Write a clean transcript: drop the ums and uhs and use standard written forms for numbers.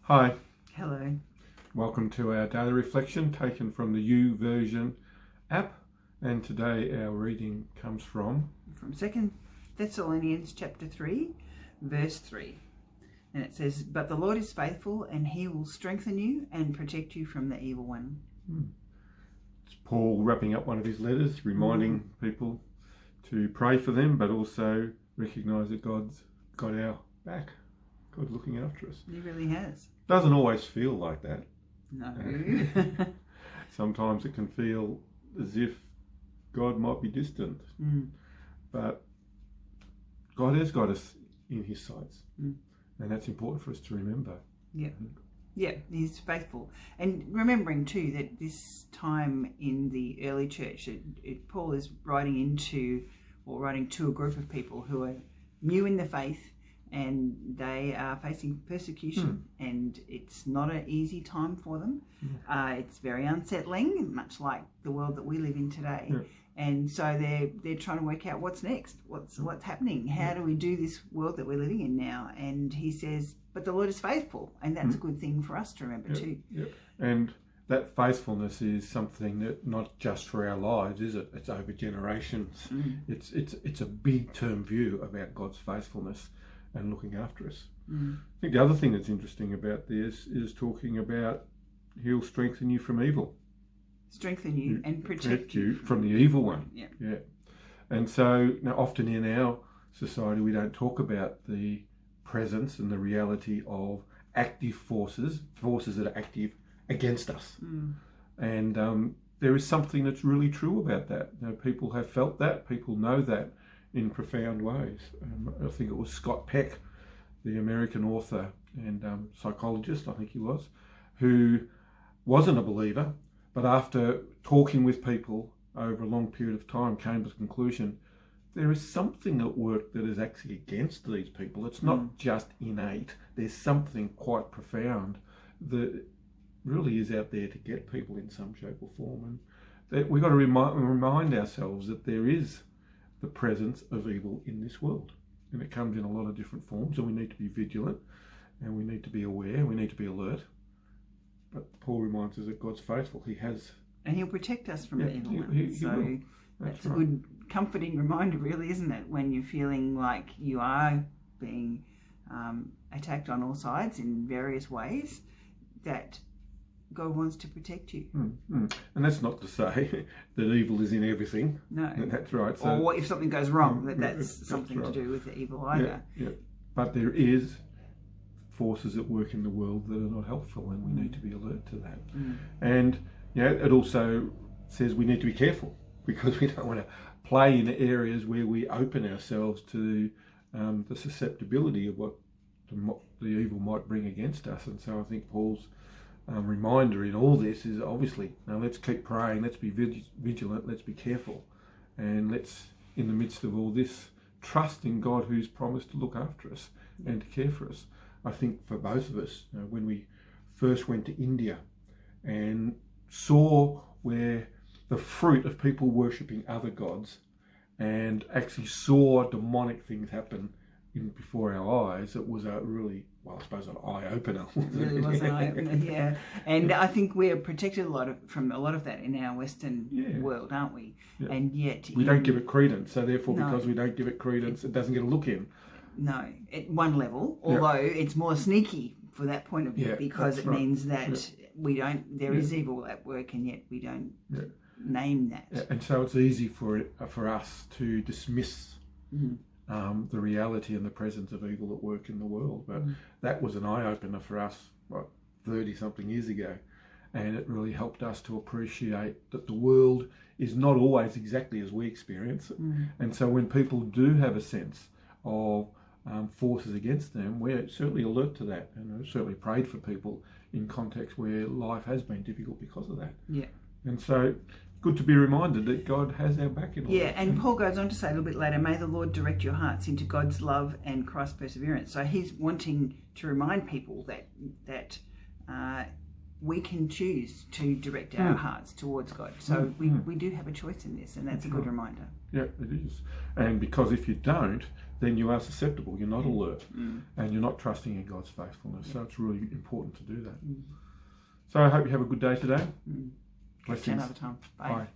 Hi, Hello. welcome to our daily reflection taken from the YouVersion app, and today our reading comes from 2 Thessalonians chapter 3, verse 3. And it says, "But the Lord is faithful, and he will strengthen you and protect you from the evil one." It's Paul wrapping up one of his letters, reminding people to pray for them, but also recognise that God's got our back. God's looking after us. He really has. Doesn't always feel like that. No. Sometimes it can feel as if God might be distant, but God has got us in his sights, and that's important for us to remember. Yeah, he's faithful. And remembering too that this time in the early church, Paul is writing to a group of people who are new in the faith, and they are facing persecution, and it's not an easy time for them. It's very unsettling, much like the world that we live in today. And so they're trying to work out what's next, what's happening, how do we do this world that we're living in now? And he says, but the Lord is faithful, and that's a good thing for us to remember too. And that faithfulness is something that not just for our lives, is it? It's over generations. It's a big term view about God's faithfulness and looking after us. I think the other thing that's interesting about this is talking about he'll strengthen you from evil. Strengthen you and protect you from the evil one. Yeah. And so now often in our society we don't talk about the presence and the reality of active forces that are active against us. And there is something that's really true about that. You know, people have felt that, people know that in profound ways. I think it was Scott Peck, the American author and psychologist, I think he was, who wasn't a believer, but after talking with people over a long period of time came to the conclusion there is something at work that is actually against these people. It's not just innate. There's something quite profound that really is out there to get people in some shape or form. And that we've got to remind ourselves that there is the presence of evil in this world, and it comes in a lot of different forms, and we need to be vigilant, and we need to be aware, and we need to be alert. But Paul reminds us that God's faithful. He has, and he'll protect us from the evil one. He will. That's a good comforting reminder, really, isn't it, when you're feeling like you are being attacked on all sides in various ways, that God wants to protect you. And that's not to say that evil is in everything. No. That's right. So, or if something goes wrong, that's something to do with the evil either. But there is forces at work in the world that are not helpful, and we need to be alert to that. And it also says we need to be careful, because we don't want to play in areas where we open ourselves to the susceptibility of what the evil might bring against us. And so I think Paul's reminder in all this is obviously, now let's keep praying, let's be vigilant, let's be careful, and let's, in the midst of all this, trust in God who's promised to look after us and to care for us. I think for both of us, when we first went to India and saw where the fruit of people worshipping other gods, and actually saw demonic things happen before our eyes, it was a really, I suppose, an eye-opener. It really was an eye-opener, And I think we're protected from a lot of that in our Western world, aren't we? And yet we don't give it credence, so therefore because we don't give it credence, it doesn't get a look in. No, at one level, although it's more sneaky for that point of view, because it means that we don't, there is evil at work, and yet we don't name that. And so it's easy for us to dismiss the reality and the presence of evil at work in the world. But that was an eye-opener for us, 30-something years ago. And it really helped us to appreciate that the world is not always exactly as we experience it. And so when people do have a sense of forces against them, we're certainly alert to that. And we've certainly prayed for people in contexts where life has been difficult because of that. And so good to be reminded that God has our back in all that. And Paul goes on to say a little bit later, may the Lord direct your hearts into God's love and Christ's perseverance. So he's wanting to remind people that we can choose to direct our hearts towards God. So we do have a choice in this, and that's a good reminder. Yeah, it is. And because if you don't, then you are susceptible. You're not alert, and you're not trusting in God's faithfulness. So it's really important to do that. So I hope you have a good day today. Blessings. Another time. Bye. Bye.